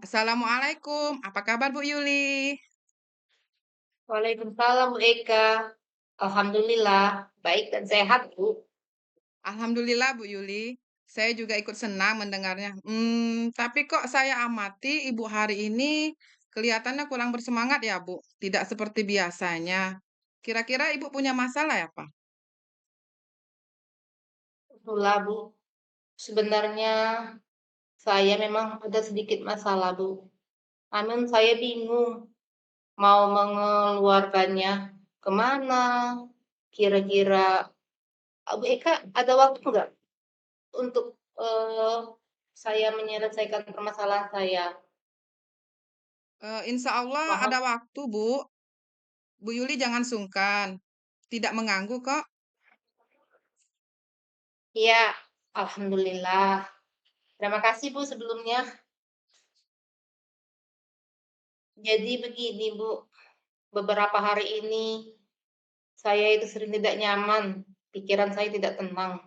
Assalamualaikum, apa kabar Bu Yuli? Waalaikumsalam Bu Eka. Alhamdulillah, baik dan sehat Bu. Alhamdulillah Bu Yuli, saya juga ikut senang mendengarnya. Tapi kok saya amati Ibu hari ini kelihatannya kurang bersemangat ya Bu, tidak seperti biasanya. Kira-kira Ibu punya masalah ya Pak? Itulah Bu, sebenarnya saya memang ada sedikit masalah Bu. Namun saya bingung mau mengeluarkannya kemana. Kira-kira Bu Eka ada waktu nggak untuk saya menyelesaikan permasalahan saya? Insya Allah ada Mohon. waktu Bu. Bu Yuli jangan sungkan, tidak mengganggu kok. Iya, Alhamdulillah. Terima kasih Bu sebelumnya. Jadi begini Bu, beberapa hari ini saya itu sering tidak nyaman, pikiran saya tidak tenang.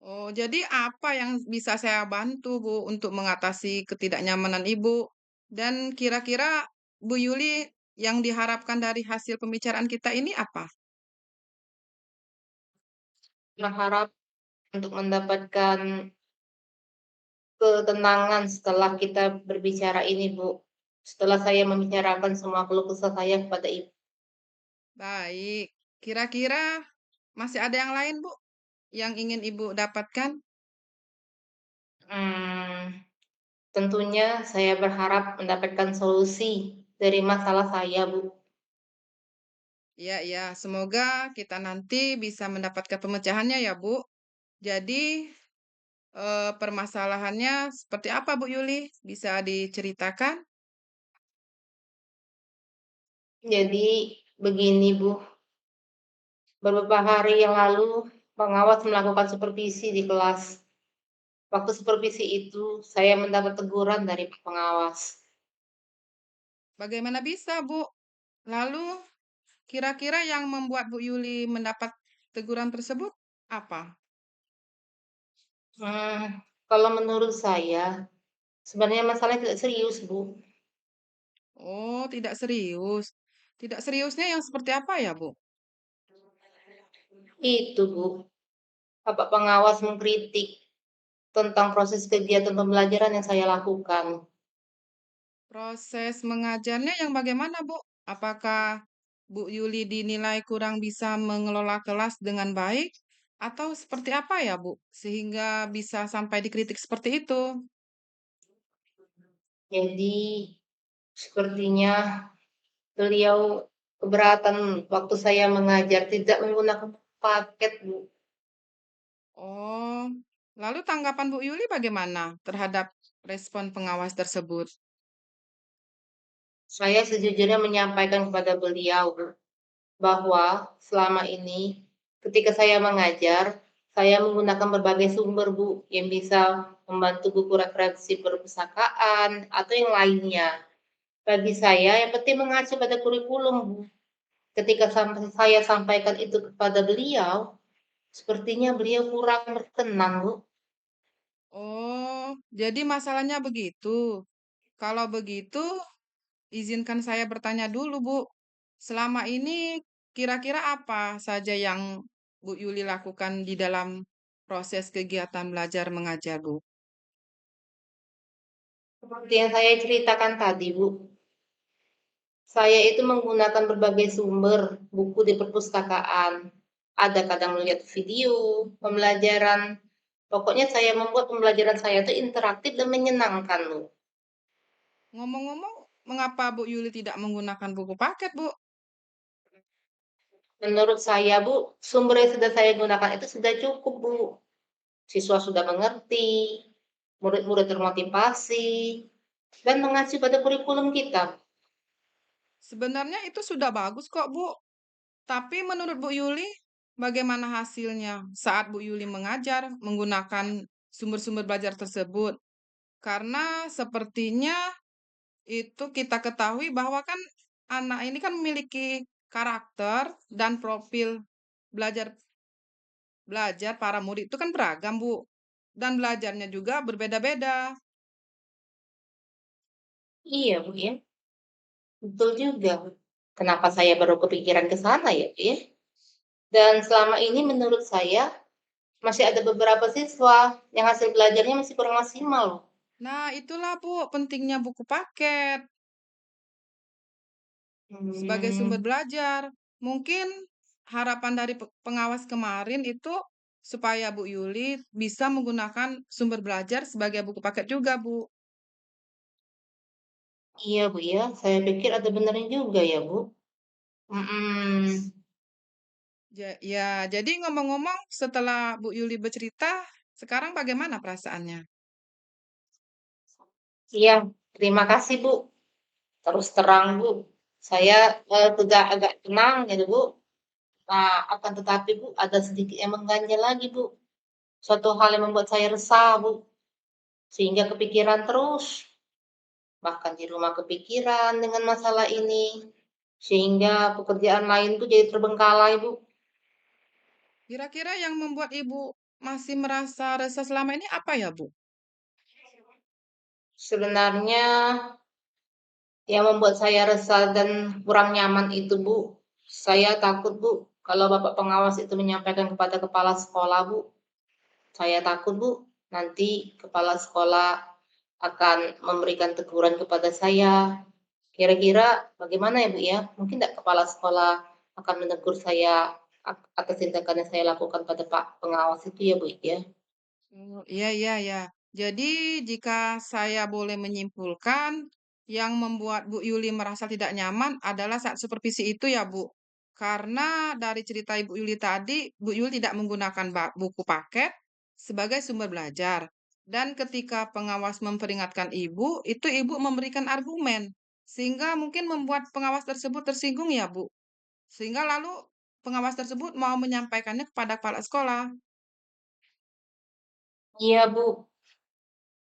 Oh, jadi apa yang bisa saya bantu Bu untuk mengatasi ketidaknyamanan Ibu? Dan kira-kira Bu Yuli yang diharapkan dari hasil pembicaraan kita ini apa? Berharap untuk mendapatkan ketenangan setelah kita berbicara ini, Bu. Setelah saya membicarakan semua keluh kesah saya kepada Ibu. Baik, kira-kira masih ada yang lain Bu yang ingin Ibu dapatkan? Hmm, tentunya saya berharap mendapatkan solusi dari masalah saya, Bu. Ya, ya, semoga kita nanti bisa mendapatkan pemecahannya ya Bu. Jadi permasalahannya seperti apa Bu Yuli? Bisa diceritakan? Jadi begini, Bu. Beberapa hari yang lalu, pengawas melakukan supervisi di kelas. Waktu supervisi itu, saya mendapat teguran dari pengawas. Bagaimana bisa Bu? Lalu kira-kira yang membuat Bu Yuli mendapat teguran tersebut apa? Hmm, kalau menurut saya, sebenarnya masalahnya tidak serius, Bu. Oh, tidak serius. Tidak seriusnya yang seperti apa ya, Bu? Itu, Bu. Bapak pengawas mengkritik tentang proses kegiatan pembelajaran yang saya lakukan. Proses mengajarnya yang bagaimana, Bu? Apakah Bu Yuli dinilai kurang bisa mengelola kelas dengan baik? Atau seperti apa ya, Bu? Sehingga bisa sampai dikritik seperti itu. Jadi, sepertinya beliau keberatan waktu saya mengajar tidak menggunakan paket, Bu. Oh, lalu tanggapan Bu Yuli bagaimana terhadap respon pengawas tersebut? Saya sejujurnya menyampaikan kepada beliau bahwa selama ini ketika saya mengajar, saya menggunakan berbagai sumber Bu yang bisa membantu buku referensi perpustakaan atau yang lainnya. Bagi saya yang penting mengacu pada kurikulum Bu. Ketika saya sampaikan itu kepada beliau, sepertinya beliau kurang berkenan Bu. Oh, jadi masalahnya begitu. Kalau begitu, izinkan saya bertanya dulu, Bu. Selama ini kira-kira apa saja yang Bu Yuli lakukan di dalam proses kegiatan belajar mengajar, Bu? Seperti yang saya ceritakan tadi Bu, saya itu menggunakan berbagai sumber buku di perpustakaan. Ada kadang melihat video, pembelajaran. Pokoknya saya membuat pembelajaran saya itu interaktif dan menyenangkan, Bu. Ngomong-ngomong, mengapa Bu Yuli tidak menggunakan buku paket, Bu? Menurut saya, Bu, sumber yang sudah saya gunakan itu sudah cukup, Bu. Siswa sudah mengerti, murid-murid termotivasi, dan mengacu pada kurikulum kita. Sebenarnya itu sudah bagus kok, Bu. Tapi menurut Bu Yuli, bagaimana hasilnya saat Bu Yuli mengajar menggunakan sumber-sumber belajar tersebut? Karena sepertinya itu kita ketahui bahwa kan anak ini kan memiliki karakter dan profil belajar belajar para murid itu kan beragam, Bu. Dan belajarnya juga berbeda-beda. Iya, Bu, ya, betul juga. Kenapa saya baru kepikiran ke sana ya, Bu, ya? Dan selama ini menurut saya masih ada beberapa siswa yang hasil belajarnya masih kurang maksimal loh. Nah, itulah Bu, pentingnya buku paket sebagai sumber Mmm, belajar. Mungkin harapan dari pengawas kemarin itu supaya Bu Yuli bisa menggunakan sumber belajar sebagai buku paket juga, Bu. iya, Bu, ya, saya pikir ada benarnya juga ya, Bu. Mhm. Ya, jadi ngomong-ngomong setelah Bu Yuli bercerita, sekarang bagaimana perasaannya? Iya, terima kasih, Bu. Terus terang, Bu, saya, sudah agak tenang gitu, Bu. Nah, akan tetapi, Bu, ada sedikit yang mengganjal lagi, Bu. Suatu hal yang membuat saya resah, Bu, sehingga kepikiran terus. Bahkan di rumah kepikiran dengan masalah ini, sehingga pekerjaan lain tuh jadi terbengkalai, Bu. Kira-kira yang membuat Ibu masih merasa resah selama ini apa ya, Bu? Sebenarnya yang membuat saya resah dan kurang nyaman itu, Bu, saya takut, Bu, kalau Bapak pengawas itu menyampaikan kepada kepala sekolah, Bu. Saya takut, Bu, nanti kepala sekolah akan memberikan teguran kepada saya. Kira-kira bagaimana ya, Bu, ya? Mungkin tidak kepala sekolah akan menegur saya atas tindakan yang saya lakukan pada Pak pengawas itu ya, Bu, ya? Oh, iya, iya, ya. Jadi, jika saya boleh menyimpulkan, yang membuat Bu Yuli merasa tidak nyaman adalah saat supervisi itu ya, Bu. Karena dari cerita Ibu Yuli tadi, Bu Yuli tidak menggunakan buku paket sebagai sumber belajar. Dan ketika pengawas memperingatkan Ibu, itu Ibu memberikan argumen. Sehingga mungkin membuat pengawas tersebut tersinggung ya, Bu. Sehingga lalu pengawas tersebut mau menyampaikannya kepada kepala sekolah. Iya, Bu.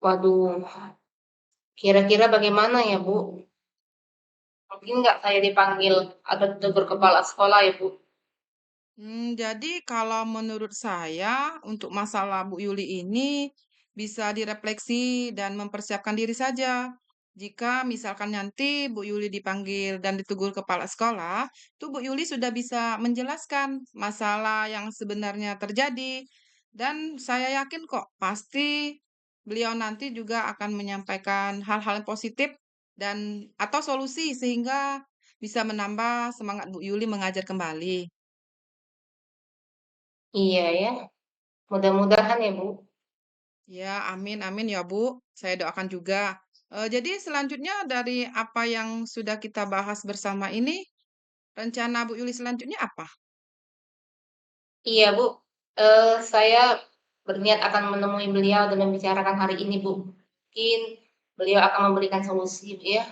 Waduh, kira-kira bagaimana ya, Bu? Mungkin nggak saya dipanggil atau ditegur kepala sekolah ya, Bu? Jadi kalau menurut saya untuk masalah Bu Yuli ini bisa direfleksi dan mempersiapkan diri saja. Jika misalkan nanti Bu Yuli dipanggil dan ditegur kepala sekolah, tuh Bu Yuli sudah bisa menjelaskan masalah yang sebenarnya terjadi. Dan saya yakin kok pasti beliau nanti juga akan menyampaikan hal-hal yang positif dan atau solusi sehingga bisa menambah semangat Bu Yuli mengajar kembali. Iya ya, mudah-mudahan ya, Bu. Ya, amin amin ya, Bu. Saya doakan juga. Jadi selanjutnya dari apa yang sudah kita bahas bersama ini, rencana Bu Yuli selanjutnya apa? Iya, Bu. Saya berniat akan menemui beliau dan membicarakan hari ini, Bu. Mungkin beliau akan memberikan solusi, Bu, ya.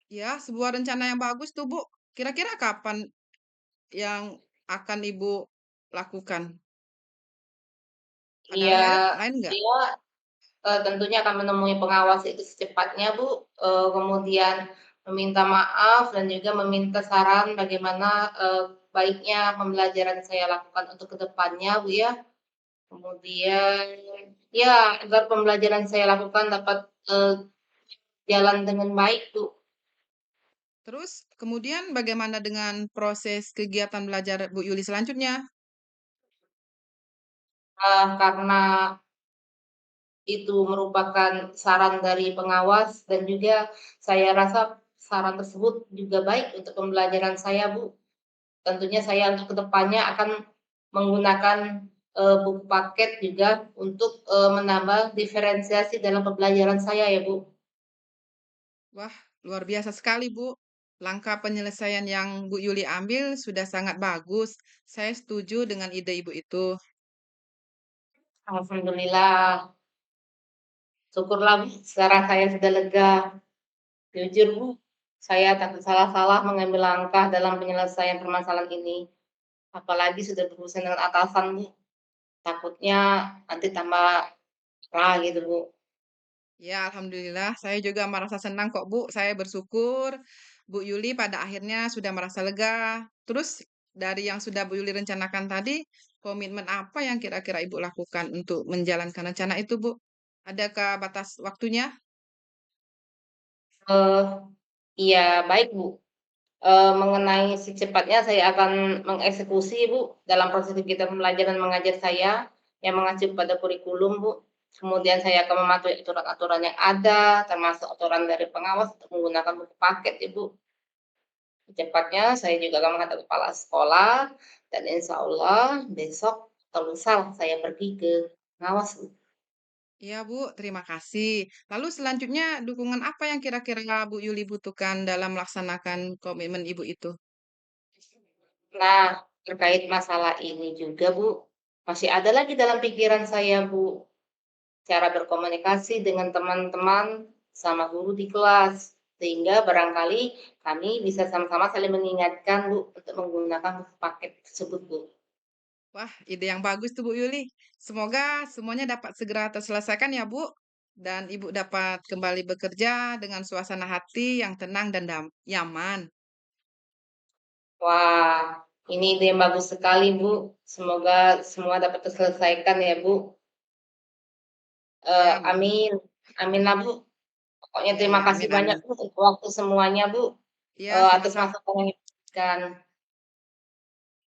Ya, sebuah rencana yang bagus tuh, Bu. Kira-kira kapan yang akan Ibu lakukan? Ada Iya, lain nggak? beliau, tentunya akan menemui pengawas itu secepatnya, Bu, kemudian meminta maaf dan juga meminta saran bagaimana, baiknya pembelajaran saya lakukan untuk ke depannya, Bu, ya. Kemudian, ya agar pembelajaran saya lakukan dapat, jalan dengan baik, Bu. Terus kemudian bagaimana dengan proses kegiatan belajar Bu Yuli selanjutnya? Karena itu merupakan saran dari pengawas dan juga saya rasa saran tersebut juga baik untuk pembelajaran saya, Bu. Tentunya saya untuk kedepannya akan menggunakan, buku paket juga untuk, menambah diferensiasi dalam pembelajaran saya ya, Bu. Wah, luar biasa sekali, Bu. Langkah penyelesaian yang Bu Yuli ambil sudah sangat bagus. Saya setuju dengan ide Ibu itu. Alhamdulillah, syukurlah, Bu, sekarang saya sudah lega. Jujur, Bu, saya takut salah-salah mengambil langkah dalam penyelesaian permasalahan ini. Apalagi sudah berurusan dengan atasan, Bu. Takutnya nanti tambah parah gitu, Bu. Ya, alhamdulillah. Saya juga merasa senang kok, Bu. Saya bersyukur Bu Yuli pada akhirnya sudah merasa lega. Terus dari yang sudah Bu Yuli rencanakan tadi, komitmen apa yang kira-kira Ibu lakukan untuk menjalankan rencana itu, Bu? Adakah batas waktunya? Eee, iya baik, Bu. Mengenai secepatnya saya akan mengeksekusi, Bu, dalam proses kegiatan belajar dan mengajar saya yang mengacu pada kurikulum, Bu. Kemudian saya akan mematuhi aturan-aturan yang ada, termasuk aturan dari pengawas untuk menggunakan buku paket, Ibu. Secepatnya saya juga akan menghadap kepala sekolah dan insya Allah besok atau lusa saya pergi ke pengawas, Bu. Iya, Bu, terima kasih. Lalu selanjutnya dukungan apa yang kira-kira Bu Yuli butuhkan dalam melaksanakan komitmen Ibu itu? Nah, terkait masalah ini juga, Bu, masih ada lagi dalam pikiran saya, Bu. Cara berkomunikasi dengan teman-teman sama guru di kelas, sehingga barangkali kami bisa sama-sama saling mengingatkan, Bu, untuk menggunakan buku paket tersebut, Bu. Wah, ide yang bagus tuh Bu Yuli. Semoga semuanya dapat segera terselesaikan ya Bu. Dan Ibu dapat kembali bekerja dengan suasana hati yang tenang dan nyaman. Wah, ini ide yang bagus sekali, Bu. Semoga semua dapat terselesaikan ya, Bu. Ya, mudah. Amin. Amin lah, Bu. Pokoknya terima Iya, kasih amin, banyak, amin. Bu, untuk waktu semuanya, Bu, Iya, atas sama-sama. masukan yang diberikan.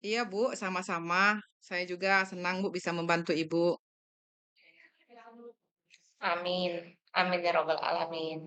Iya, Bu, sama-sama. Saya juga senang Bu bisa membantu Ibu. Amin. Amin ya robbal alamin.